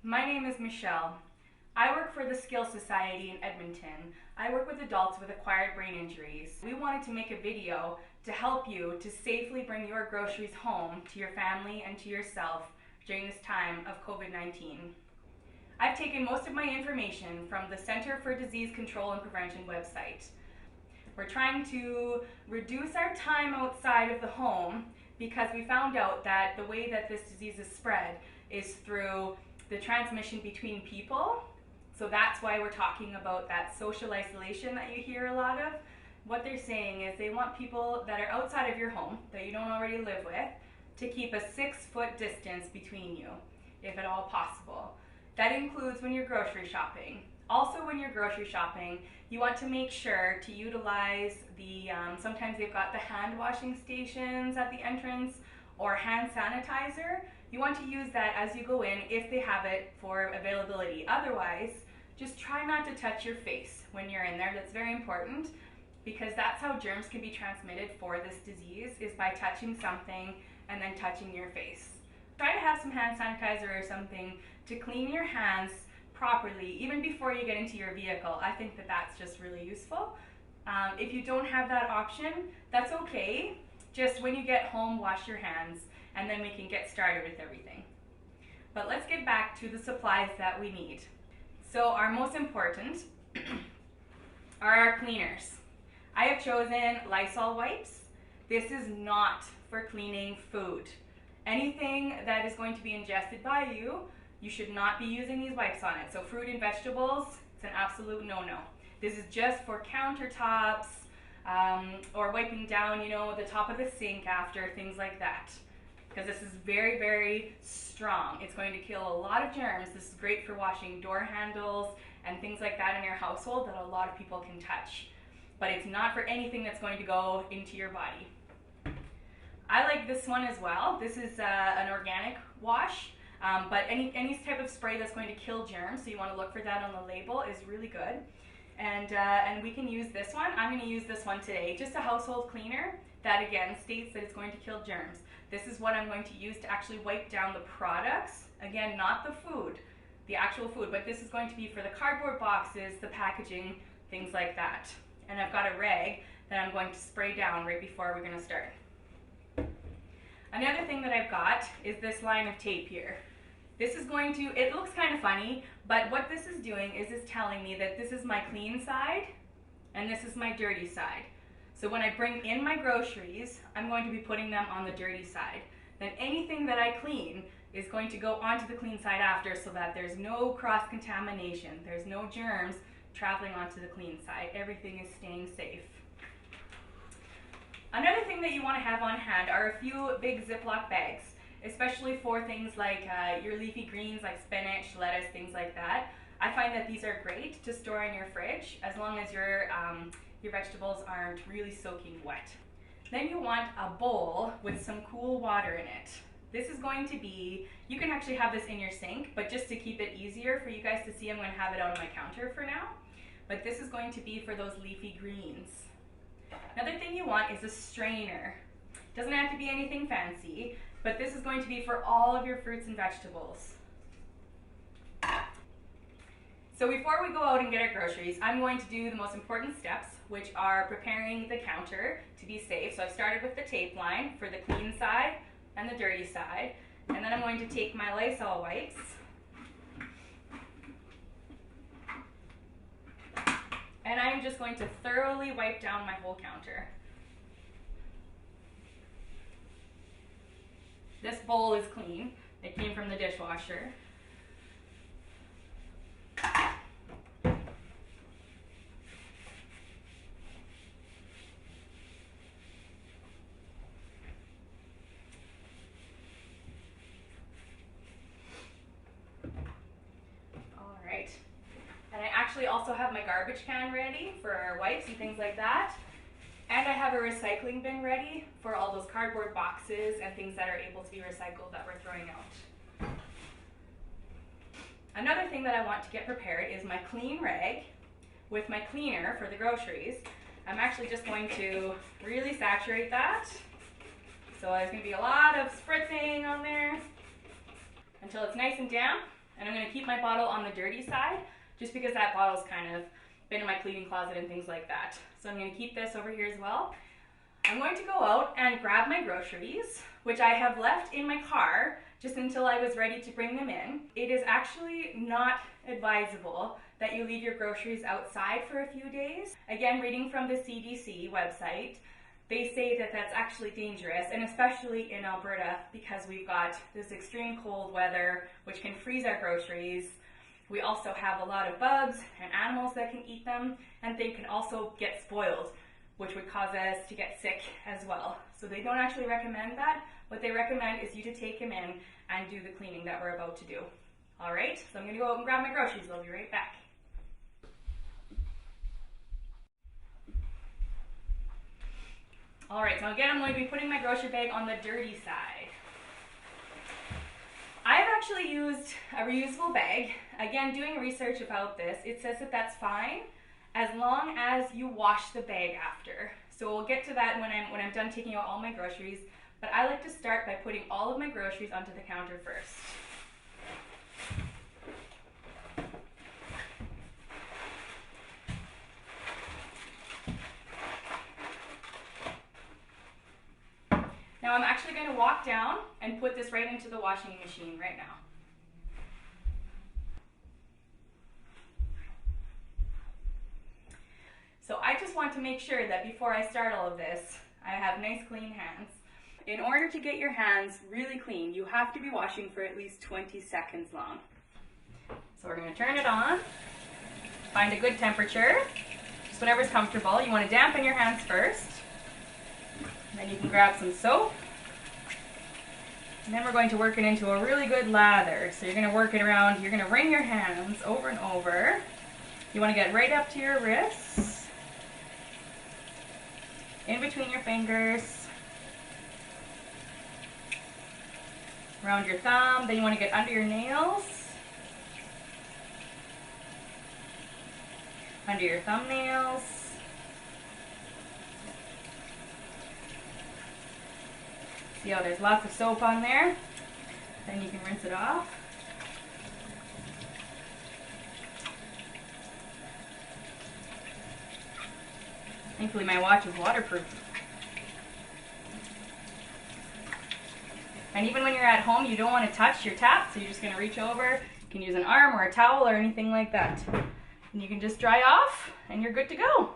My name is Michelle. I work for the Skills Society in Edmonton. I work with adults with acquired brain injuries. We wanted to make a video to help you to safely bring your groceries home to your family and to yourself during this time of COVID-19. I've taken most of my information from the Center for Disease Control and Prevention website. We're trying to reduce our time outside of the home because we found out that the way that this disease is spread is through the transmission between people. So that's why we're talking about that social isolation that you hear a lot of. What they're saying is they want people that are outside of your home, that you don't already live with, to keep a 6-foot distance between you, if at all possible. That includes when you're grocery shopping. Also, when you're grocery shopping, you want to make sure to utilize the, sometimes they've got the hand washing stations at the entrance or hand sanitizer. You want to use that as you go in if they have it for availability. Otherwise, just try not to touch your face when you're in there. That's very important because that's how germs can be transmitted for this disease, is by touching something and then touching your face. Try to have some hand sanitizer or something to clean your hands properly, even before you get into your vehicle. I think that that's just really useful. If you don't have that option, that's okay. Just when you get home, wash your hands, and then we can get started with everything. But let's get back to the supplies that we need. So our most important are our cleaners. I have chosen Lysol wipes. This is not for cleaning food. Anything that is going to be ingested by you, you should not be using these wipes on it. So fruit and vegetables, it's an absolute no-no. This is just for countertops or wiping down, the top of the sink after, things like that. Because this is very, very strong. It's going to kill a lot of germs. This is great for washing door handles and things like that in your household that a lot of people can touch. But it's not for anything that's going to go into your body. I like this one as well. This is an organic wash, but any type of spray that's going to kill germs, so you want to look for that on the label, is really good. And we can use this one. I'm going to use this one today. Just a household cleaner that again states that it's going to kill germs. This is what I'm going to use to actually wipe down the products. Again, not the food, the actual food, but this is going to be for the cardboard boxes, the packaging, things like that. And I've got a rag that I'm going to spray down right before we're going to start. Another thing that I've got is this line of tape here. This is going to, it looks kind of funny, but what this is doing is it's telling me that this is my clean side and this is my dirty side. So when I bring in my groceries, I'm going to be putting them on the dirty side. Then anything that I clean is going to go onto the clean side after, so that there's no cross-contamination. There's no germs traveling onto the clean side. Everything is staying safe. Another thing that you want to have on hand are a few big Ziploc bags, especially for things like your leafy greens like spinach, lettuce, things like that. I find that these are great to store in your fridge as long as your vegetables aren't really soaking wet. Then you want a bowl with some cool water in it. This is going to be, you can actually have this in your sink, but just to keep it easier for you guys to see, I'm going to have it out on my counter for now. But this is going to be for those leafy greens. Another thing you want is a strainer. Doesn't have to be anything fancy, but this is going to be for all of your fruits and vegetables. So before we go out and get our groceries, I'm going to do the most important steps, which are preparing the counter to be safe. So I've started with the tape line for the clean side and the dirty side. And then I'm going to take my Lysol wipes. And I'm just going to thoroughly wipe down my whole counter. This bowl is clean. It came from the dishwasher. Alright. And I actually also have my garbage can ready for wipes and things like that. And I have a recycling bin ready for all those cardboard boxes and things that are able to be recycled that we're throwing out. Another thing that I want to get prepared is my clean rag with my cleaner for the groceries. I'm actually just going to really saturate that. So there's going to be a lot of spritzing on there until it's nice and damp. And I'm going to keep my bottle on the dirty side just because that bottle's kind of been in my cleaning closet and things like that. So I'm going to keep this over here as well. I'm going to go out and grab my groceries, which I have left in my car just until I was ready to bring them in. It is actually not advisable that you leave your groceries outside for a few days. Again, reading from the CDC website, they say that that's actually dangerous, and especially in Alberta because we've got this extreme cold weather which can freeze our groceries. We also have a lot of bugs and animals that can eat them, and they can also get spoiled, which would cause us to get sick as well. So they don't actually recommend that. What they recommend is you to take them in and do the cleaning that we're about to do. All right, so I'm gonna go out and grab my groceries. I'll be right back. All right, so again, I'm going to be putting my grocery bag on the dirty side. I've actually used a reusable bag. Again, doing research about this, it says that that's fine as long as you wash the bag after. So we'll get to that when I'm done taking out all my groceries, but I like to start by putting all of my groceries onto the counter first. Now I'm actually going to walk down and put this right into the washing machine right now. So I just want to make sure that before I start all of this, I have nice clean hands. In order to get your hands really clean, you have to be washing for at least 20 seconds long. So we're going to turn it on, find a good temperature, just whatever's comfortable. You want to dampen your hands first. Then you can grab some soap. And then we're going to work it into a really good lather. So you're going to work it around, you're going to wring your hands over and over. You want to get right up to your wrists, in between your fingers, around your thumb. Then you want to get under your nails, under your thumbnails. See how there's lots of soap on there? Then you can rinse it off. Thankfully my watch is waterproof. And even when you're at home, you don't want to touch your tap, so you're just going to reach over. You can use an arm or a towel or anything like that. And you can just dry off and you're good to go.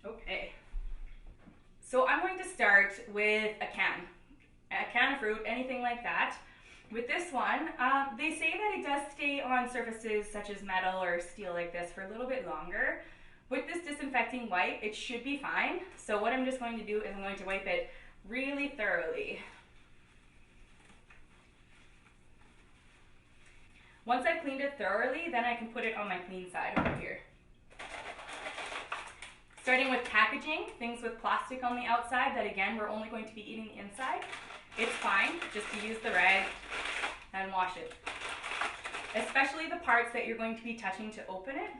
Okay. So I'm going to start with a can of fruit, anything like that. With this one, they say that it does stay on surfaces such as metal or steel like this for a little bit longer. With this disinfecting wipe, it should be fine. So what I'm just going to do is I'm going to wipe it really thoroughly. Once I've cleaned it thoroughly, then I can put it on my clean side over here. Starting with packaging, things with plastic on the outside that again, we're only going to be eating the inside. It's fine just to use the rag and wash it. Especially the parts that you're going to be touching to open it.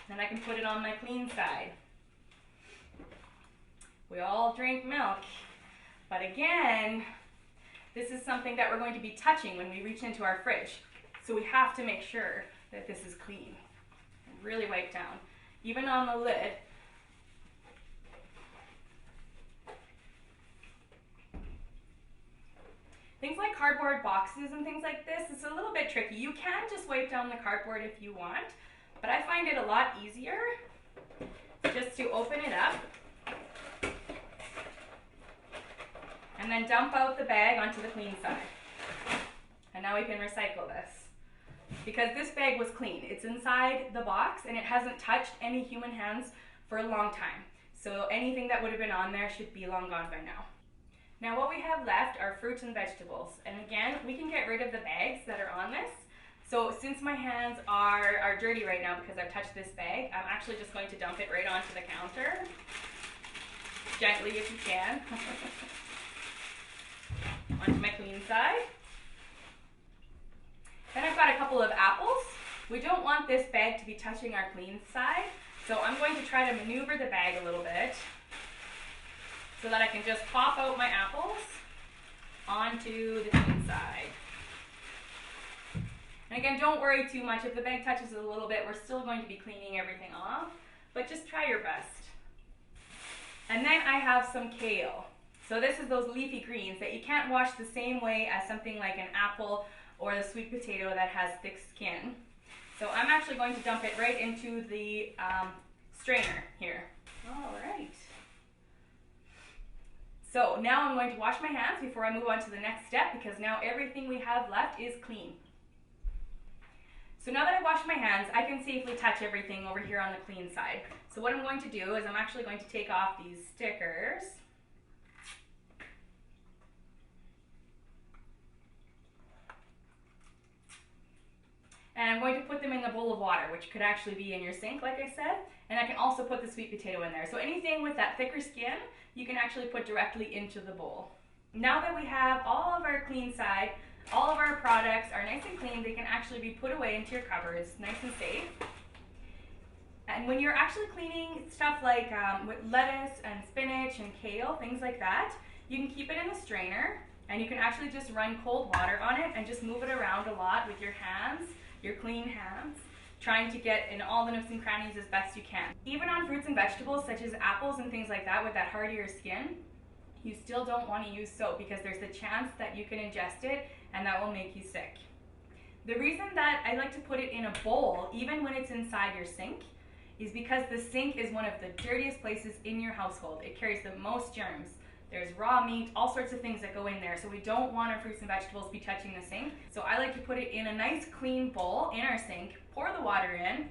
Then I can put it on my clean side. We all drink milk, but again, this is something that we're going to be touching when we reach into our fridge. So we have to make sure that this is clean. Really wipe down. Even on the lid. Things like cardboard boxes and things like this, it's a little bit tricky. You can just wipe down the cardboard if you want, but I find it a lot easier just to open it up and then dump out the bag onto the clean side. And now we can recycle this. Because this bag was clean. It's inside the box and it hasn't touched any human hands for a long time. So anything that would have been on there should be long gone by now. Now what we have left are fruits and vegetables. And again, we can get rid of the bags that are on this. So since my hands are dirty right now because I've touched this bag, I'm actually just going to dump it right onto the counter. Gently if you can. Onto my clean side. Then I've got a We don't want this bag to be touching our clean side, so I'm going to try to maneuver the bag a little bit so that I can just pop out my apples onto the clean side. And again, don't worry too much. If the bag touches it a little bit, we're still going to be cleaning everything off, but just try your best. And then I have some kale. So this is those leafy greens that you can't wash the same way as something like an apple or the sweet potato that has thick skin. So I'm actually going to dump it right into the strainer here. All right. So now I'm going to wash my hands before I move on to the next step, because now everything we have left is clean. So now that I've washed my hands, I can safely touch everything over here on the clean side. So what I'm going to do is I'm actually going to take off these stickers. And I'm going to put them in the bowl of water, which could actually be in your sink, like I said. And I can also put the sweet potato in there. So anything with that thicker skin, you can actually put directly into the bowl. Now that we have all of our clean side, all of our products are nice and clean, they can actually be put away into your cupboards, nice and safe. And when you're actually cleaning stuff like with lettuce and spinach and kale, things like that, you can keep it in the strainer, and you can actually just run cold water on it and just move it around a lot with your hands, your clean hands, trying to get in all the nooks and crannies as best you can. Even on fruits and vegetables such as apples and things like that with that hardier skin, you still don't want to use soap because there's the chance that you can ingest it and that will make you sick. The reason that I like to put it in a bowl, even when it's inside your sink, is because the sink is one of the dirtiest places in your household. It carries the most germs. There's raw meat, all sorts of things that go in there, so we don't want our fruits and vegetables to be touching the sink. So I like to put it in a nice clean bowl in our sink, pour the water in,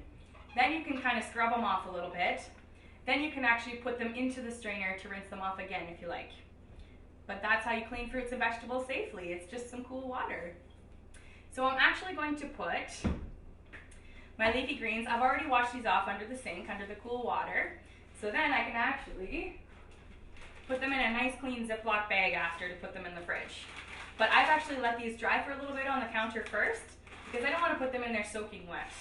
then you can kind of scrub them off a little bit. Then you can actually put them into the strainer to rinse them off again if you like. But that's how you clean fruits and vegetables safely. It's just some cool water. So I'm actually going to put my leafy greens. I've already washed these off under the sink, under the cool water. So then I can actually put them in a nice clean Ziploc bag after to put them in the fridge. But I've actually let these dry for a little bit on the counter first because I don't want to put them in there soaking wet.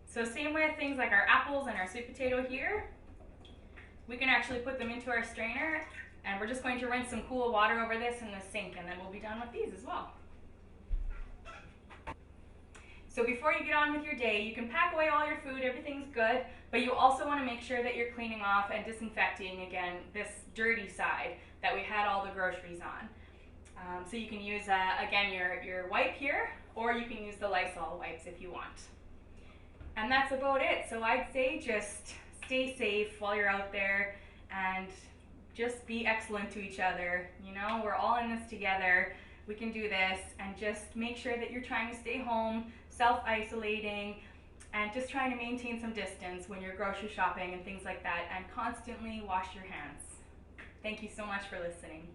So same with things like our apples and our sweet potato here. We can actually put them into our strainer, and we're just going to rinse some cool water over this in the sink, and then we'll be done with these as well. So before you get on with your day, you can pack away all your food, everything's good, but you also want to make sure that you're cleaning off and disinfecting, again, this dirty side that we had all the groceries on. So you can use, again, your wipe here, or you can use the Lysol wipes if you want. And that's about it. So I'd say just stay safe while you're out there and just be excellent to each other. You know, we're all in this together. We can do this, and just make sure that you're trying to stay home, self-isolating, and just trying to maintain some distance when you're grocery shopping and things like that, and constantly wash your hands. Thank you so much for listening.